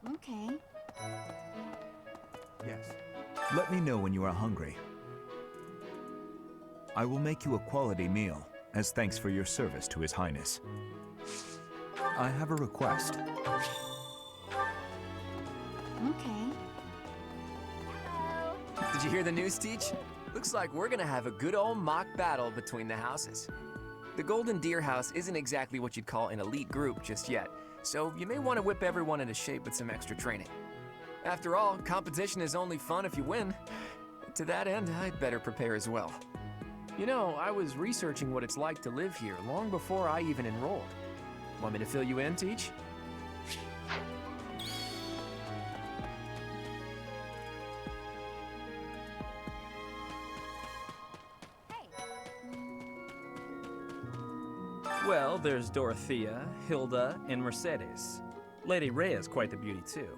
Okay. Yes. Let me know when you are hungry. I will make you a quality meal, as thanks for your service to His Highness. I have a request. Okay. Did you hear the news, Teach? Looks like we're gonna have a good old mock battle between the houses. The Golden Deer House isn't exactly what you'd call an elite group just yet, so you may want to whip everyone into shape with some extra training. After all, competition is only fun if you win. To that end, I'd better prepare as well. You know, I was researching what it's like to live here long before I even enrolled. Want me to fill you in, Teach? Well, there's Dorothea, Hilda, and Mercedes. Lady Rhea's quite the beauty, too.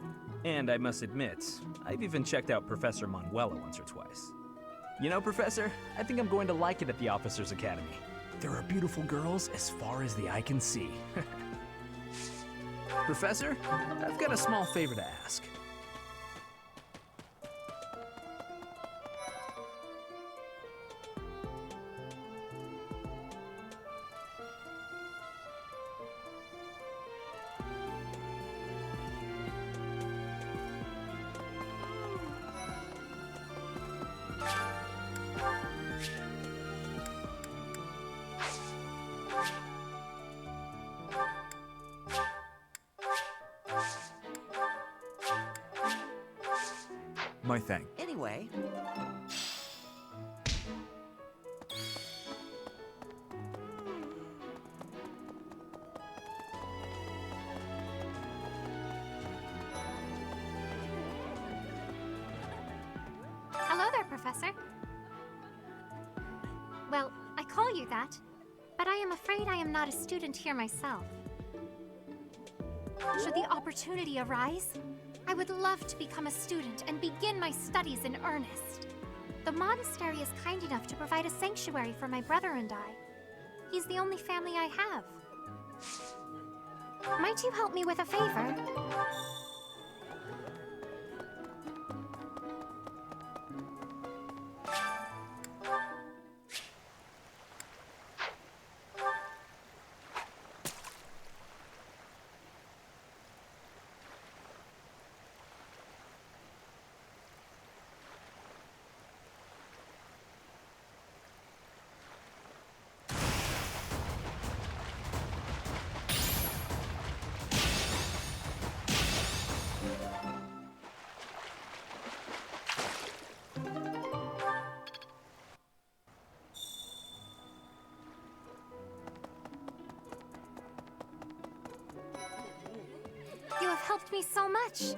And I must admit, I've even checked out Professor Manuela once or twice. You know, Professor, I think I'm going to like it at the Officers' Academy. There are beautiful girls as far as the eye can see. Professor, I've got a small favor to ask. My thanks. Anyway, Hello there, Professor. Well, I call you that, but I am afraid I am not a student here myself. Should the opportunity arise, I would love to become a student and begin my studies in earnest. The monastery is kind enough to provide a sanctuary for my brother and I. He's the only family I have. Might you help me with a favor? You have helped me so much.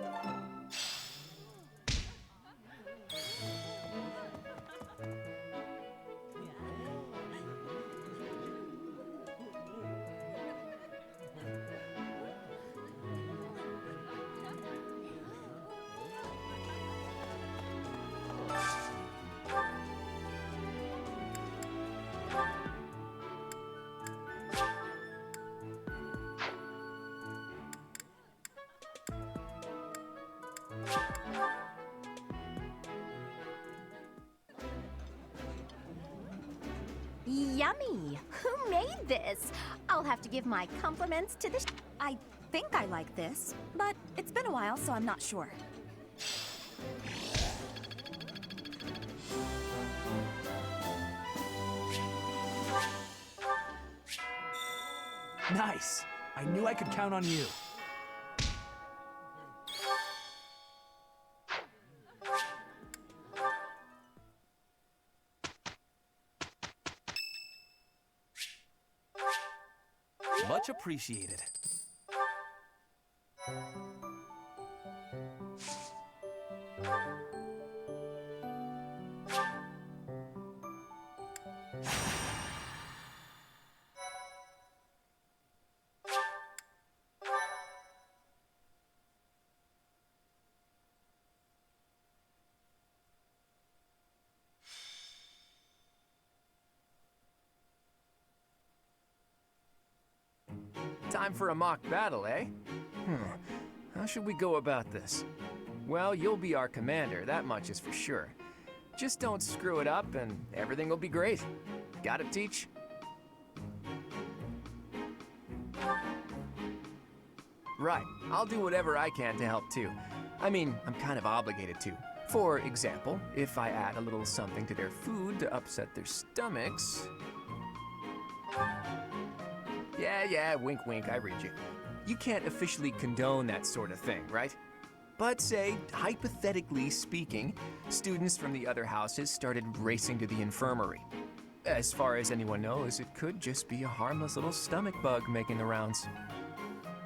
Yummy! Who made this? I'll have to give my compliments to this. I think I like this, but it's been a while, so I'm not sure. Nice! I knew I could count on you. Much appreciated. Time for a mock battle, eh? How should we go about this? Well, you'll be our commander, that much is for sure. Just don't screw it up and everything will be great. Got it, Teach? Right, I'll do whatever I can to help too. I mean, I'm kind of obligated to. For example, if I add a little something to their food to upset their stomachs... Yeah, wink wink, I read you. You can't officially condone that sort of thing, right? But say, hypothetically speaking, students from the other houses started racing to the infirmary. As far as anyone knows, it could just be a harmless little stomach bug making the rounds.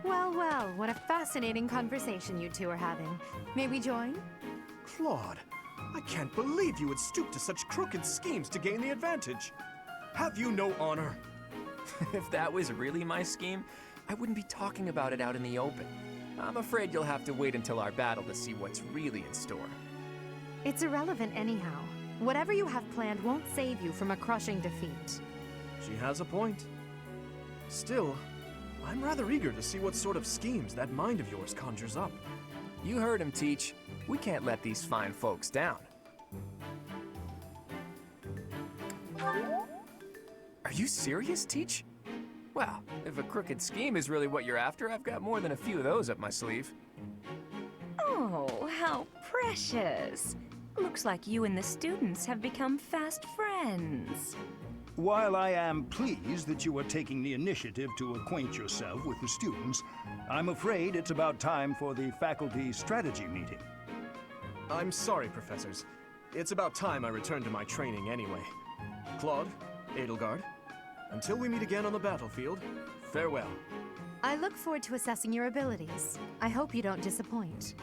Well, what a fascinating conversation you two are having. May we join? Claude, I can't believe you would stoop to such crooked schemes to gain the advantage. Have you no honor? If that was really my scheme, I wouldn't be talking about it out in the open. I'm afraid you'll have to wait until our battle to see what's really in store. It's irrelevant anyhow. Whatever you have planned won't save you from a crushing defeat. She has a point. Still, I'm rather eager to see what sort of schemes that mind of yours conjures up. You heard him, Teach. We can't let these fine folks down. Are you serious, Teach? Well, if a crooked scheme is really what you're after, I've got more than a few of those up my sleeve. Oh, how precious. Looks like you and the students have become fast friends. While I am pleased that you are taking the initiative to acquaint yourself with the students, I'm afraid it's about time for the faculty strategy meeting. I'm sorry, professors. It's about time I returned to my training anyway. Claude, Edelgard, until we meet again on the battlefield, farewell. I look forward to assessing your abilities. I hope you don't disappoint.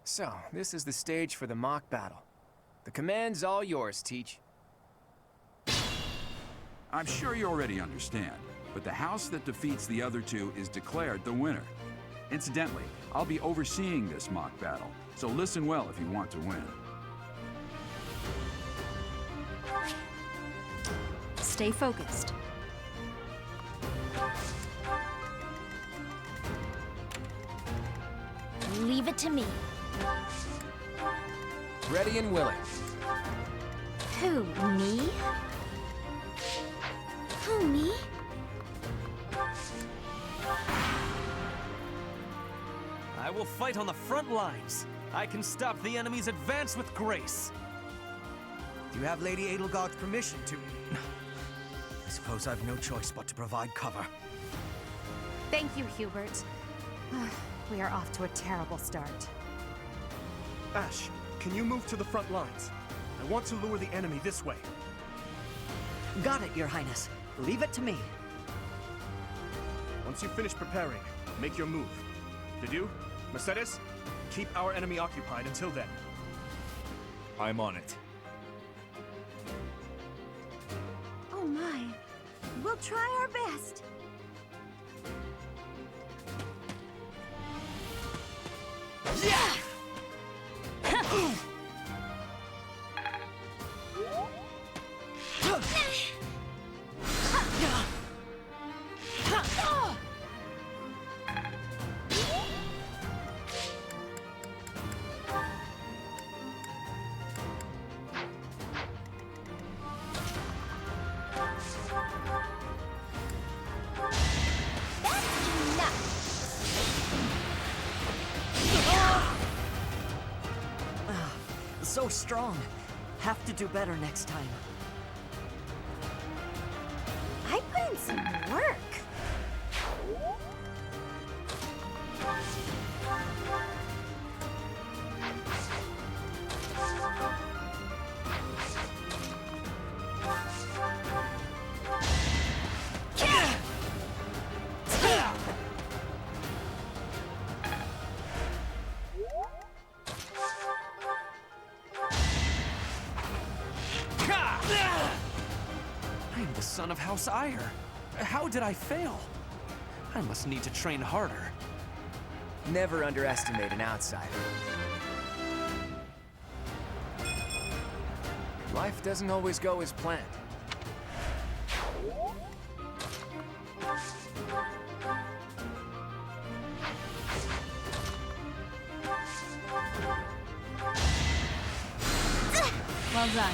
So, this is the stage for the mock battle. The command's all yours, Teach. I'm sure you already understand, but the house that defeats the other two is declared the winner. Incidentally, I'll be overseeing this mock battle, so listen well if you want to win. Stay focused. Leave it to me. Ready and willing. Who, me? Who, me? I will fight on the front lines. I can stop the enemy's advance with grace. Do you have Lady Edelgard's permission to... I suppose I've no choice but to provide cover. Thank you, Hubert. We are off to a terrible start. Ash, can you move to the front lines? I want to lure the enemy this way. Got it, Your Highness. Leave it to me. Once you finish preparing, make your move. Did you? Mercedes? Keep our enemy occupied until then. I'm on it. Oh my. We'll try our best. Yeah! So strong. Have to do better next time. I put in some work. son of House Ire. How did I fail? I must need to train harder. Never underestimate an outsider. Life doesn't always go as planned. Well done.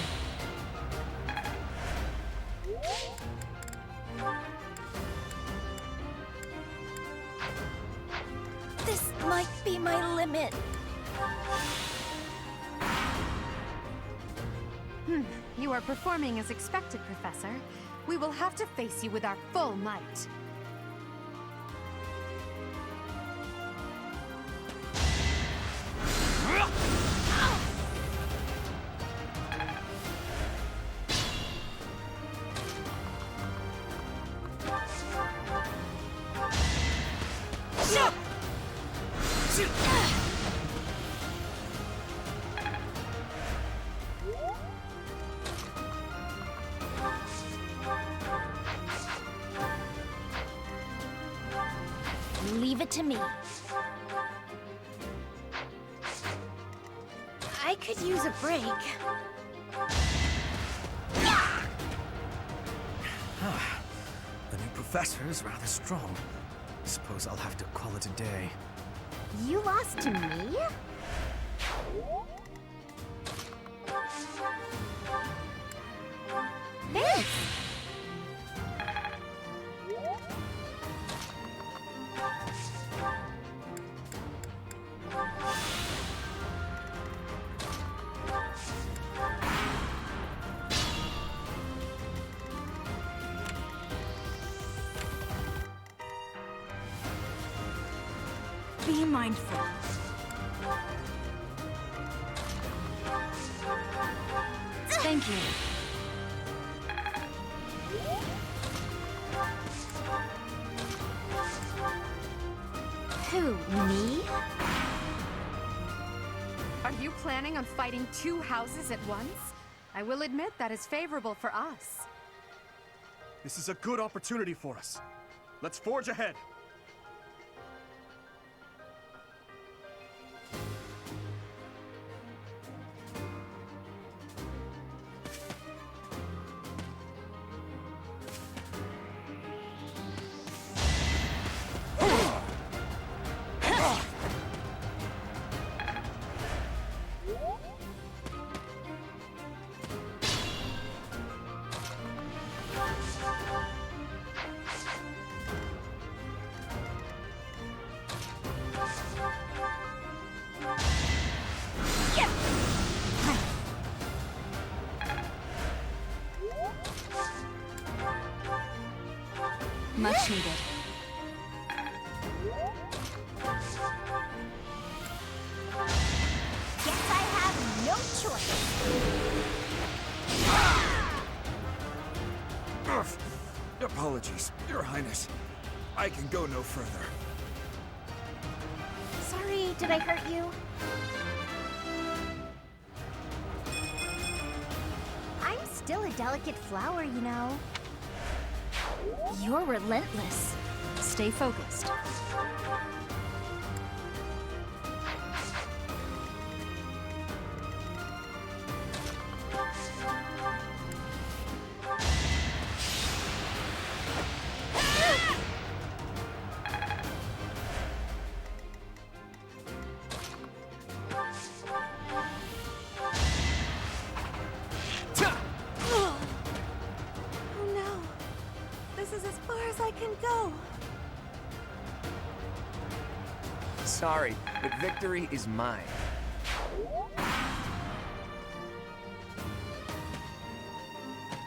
This might be my limit. You are performing as expected, Professor. We will have to face you with our full might. Leave it to me. I could use a break. The new professor is rather strong. Suppose I'll have to call it a day. You lost to me? Thanks! Be mindful. Thank you. Who, me? Are you planning on fighting two houses at once? I will admit that is favorable for us. This is a good opportunity for us. Let's forge ahead. Much needed. Guess I have no choice. Apologies, Your Highness. I can go no further. Sorry, did I hurt you? I'm still a delicate flower, you know. You're relentless. Stay focused. Sorry, but victory is mine.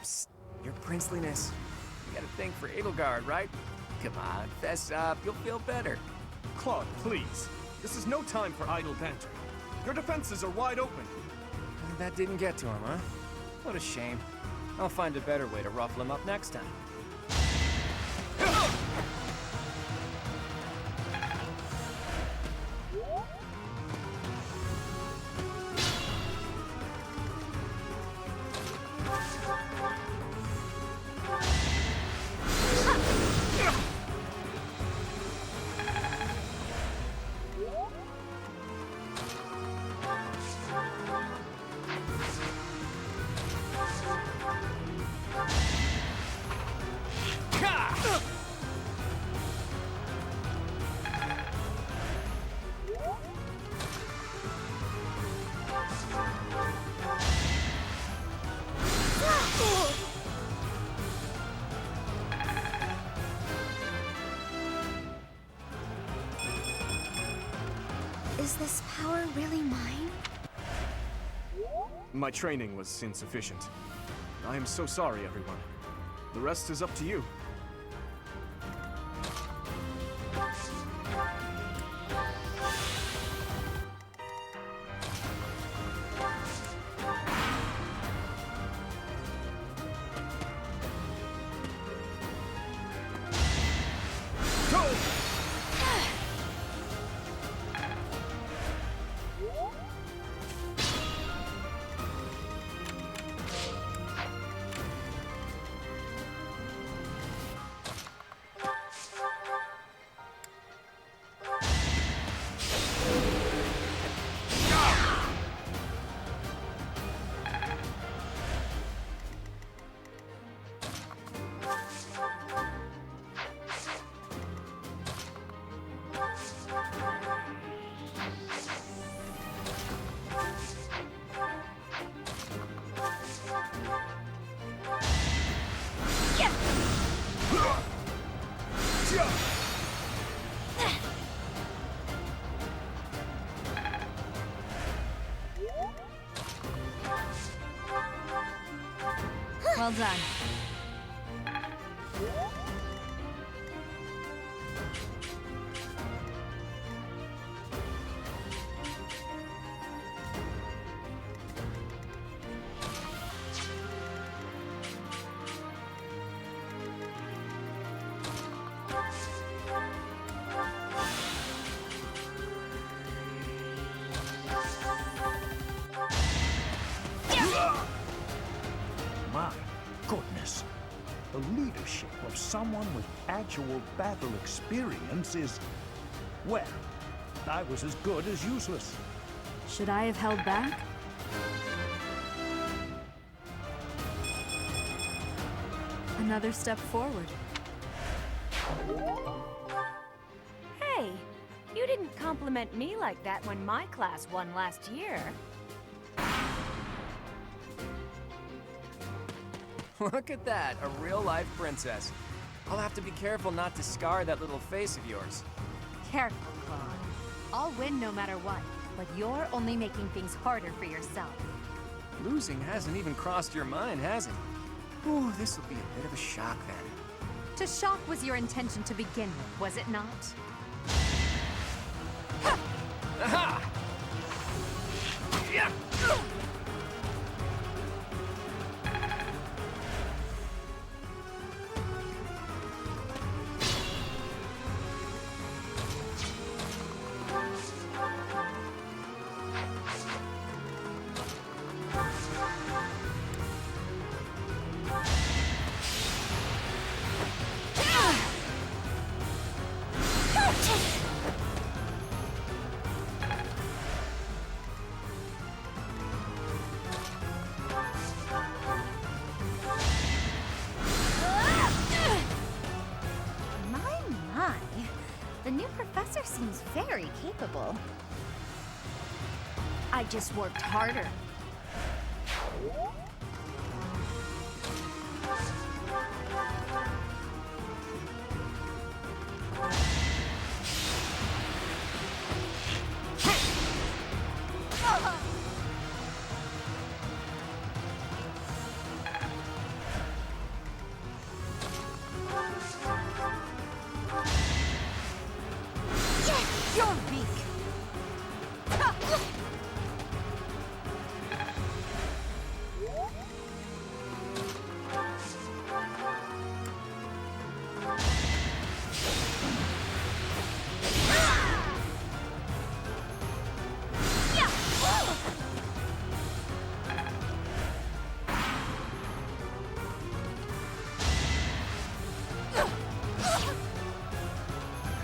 Psst, your princeliness. You got a thing for Edelgard, right? Come on, fess up, you'll feel better. Claude, please. This is no time for idle banter. Your defenses are wide open. That didn't get to him, huh? What a shame. I'll find a better way to ruffle him up next time. Is this power really mine? My training was insufficient. I am so sorry, everyone. The rest is up to you. Well done. My goodness. The leadership of someone with actual battle experience is... well, I was as good as useless. Should I have held back? Another step forward. Hey, you didn't compliment me like that when my class won last year. Look at that, a real-life princess. I'll have to be careful not to scar that little face of yours. Careful, Claude. I'll win no matter what, but you're only making things harder for yourself. Losing hasn't even crossed your mind, has it? Ooh, this will be a bit of a shock then. To shock was your intention to begin with, was it not? Aha! Yeah! The new professor seems very capable. I just worked harder. You're weak.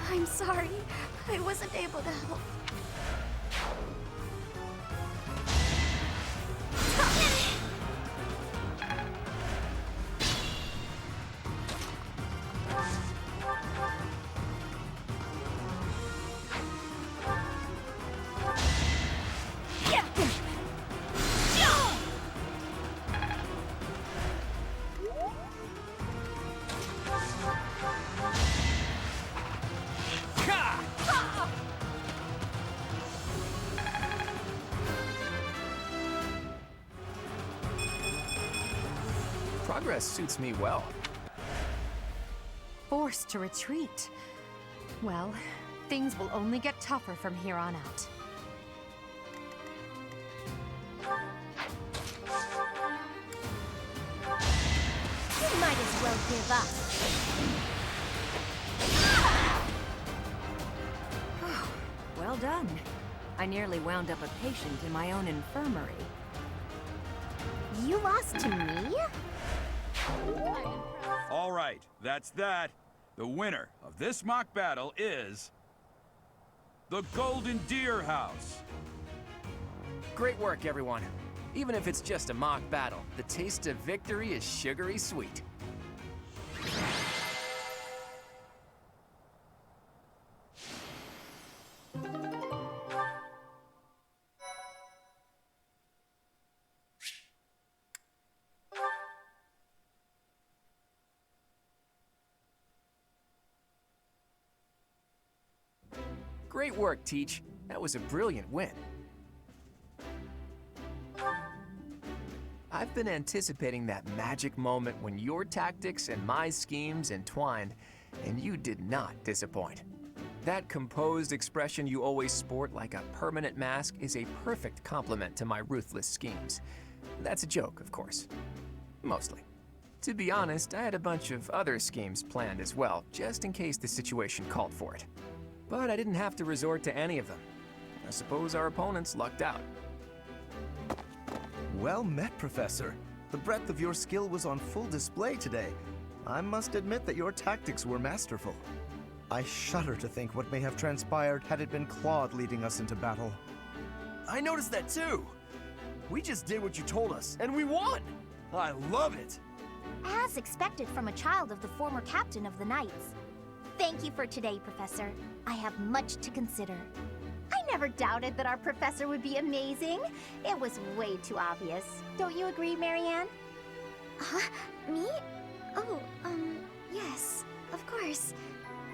I'm sorry. I wasn't able to help. progress suits me well. Forced to retreat. Well, things will only get tougher from here on out. You might as well give up. Well done. I nearly wound up a patient in my own infirmary. You lost to me? All right, that's that. The winner of this mock battle is... the Golden Deer House. Great work, everyone. Even if it's just a mock battle, the taste of victory is sugary sweet. Great work, Teach. That was a brilliant win. I've been anticipating that magic moment when your tactics and my schemes entwined, and you did not disappoint. That composed expression you always sport like a permanent mask is a perfect complement to my ruthless schemes. That's a joke, of course. Mostly. To be honest, I had a bunch of other schemes planned as well, just in case the situation called for it. But I didn't have to resort to any of them. I suppose our opponents lucked out. Well met, Professor. The breadth of your skill was on full display today. I must admit that your tactics were masterful. I shudder to think what may have transpired had it been Claude leading us into battle. I noticed that too. We just did what you told us, and we won! I love it! As expected from a child of the former captain of the Knights. Thank you for today, Professor. I have much to consider. I never doubted that our professor would be amazing. It was way too obvious. Don't you agree, Marianne? Huh? Me? Oh, yes, of course.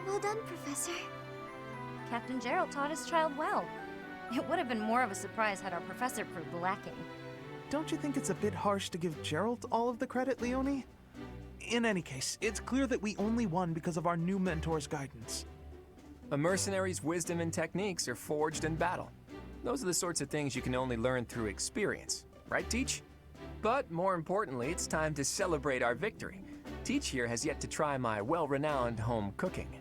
Well done, Professor. Captain Gerald taught his child well. It would have been more of a surprise had our professor proved lacking. Don't you think it's a bit harsh to give Gerald all of the credit, Leonie? In any case, it's clear that we only won because of our new mentor's guidance. A mercenary's wisdom and techniques are forged in battle. Those are the sorts of things you can only learn through experience, right, Teach? But more importantly, it's time to celebrate our victory. Teach here has yet to try my well-renowned home cooking.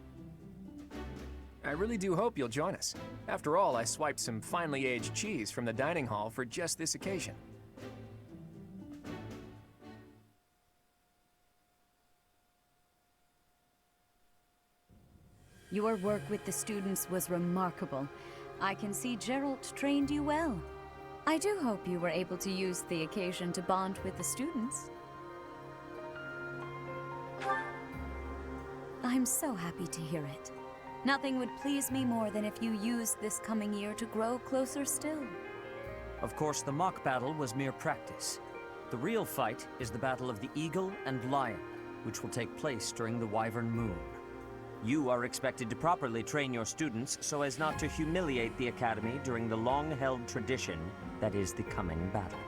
I really do hope you'll join us. After all, I swiped some finely aged cheese from the dining hall for just this occasion. Your work with the students was remarkable. I can see Gerald trained you well. I do hope you were able to use the occasion to bond with the students. I'm so happy to hear it. Nothing would please me more than if you used this coming year to grow closer still. Of course, the mock battle was mere practice. The real fight is the Battle of the Eagle and Lion, which will take place during the Wyvern Moon. You are expected to properly train your students so as not to humiliate the Academy during the long-held tradition that is the coming battle.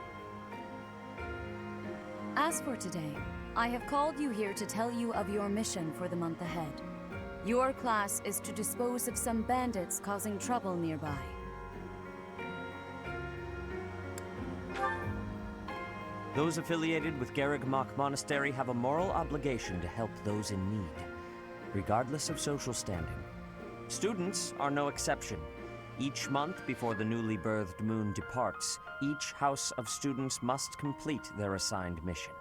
As for today, I have called you here to tell you of your mission for the month ahead. Your class is to dispose of some bandits causing trouble nearby. Those affiliated with Garrigmach Monastery have a moral obligation to help those in need, regardless of social standing. Students are no exception. Each month before the newly birthed moon departs, each house of students must complete their assigned mission.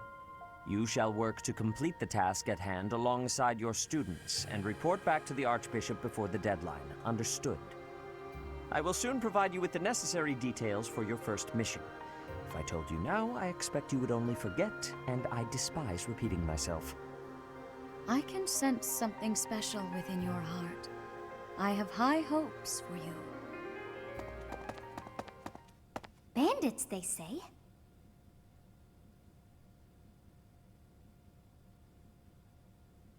You shall work to complete the task at hand alongside your students and report back to the Archbishop before the deadline. Understood? I will soon provide you with the necessary details for your first mission. If I told you now, I expect you would only forget, and I despise repeating myself. I can sense something special within your heart. I have high hopes for you. Bandits, they say.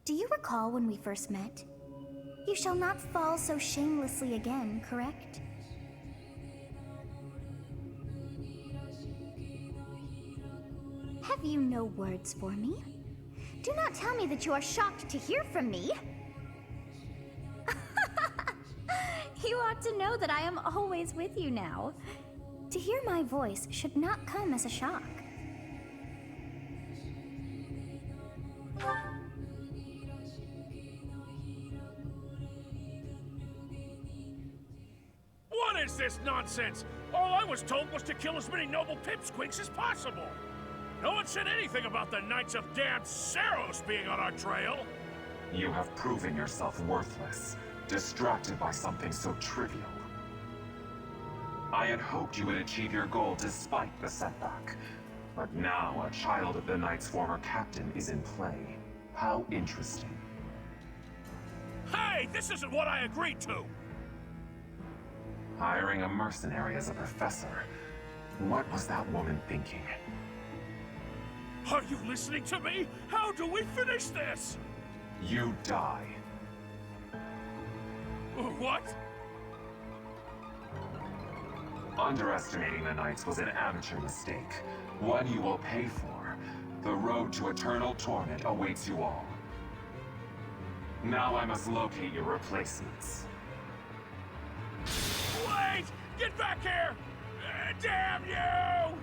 Do you recall when we first met? You shall not fall so shamelessly again, correct? Have you no words for me? Do not tell me that you are shocked to hear from me. You ought to know that I am always with you now. To hear my voice should not come as a shock. What is this nonsense? All I was told was to kill as many noble pipsqueaks as possible. No one said anything about the Knights of Damned Saros being on our trail. You have proven yourself worthless, distracted by something so trivial. I had hoped you would achieve your goal despite the setback. But now a child of the Knight's former captain is in play. How interesting. Hey, this isn't what I agreed to! Hiring a mercenary as a professor. What was that woman thinking? Are you listening to me? How do we finish this? You die. What? Underestimating the Knights was an amateur mistake. One you will pay for. The road to eternal torment awaits you all. Now I must locate your replacements. Wait! Get back here! Damn you!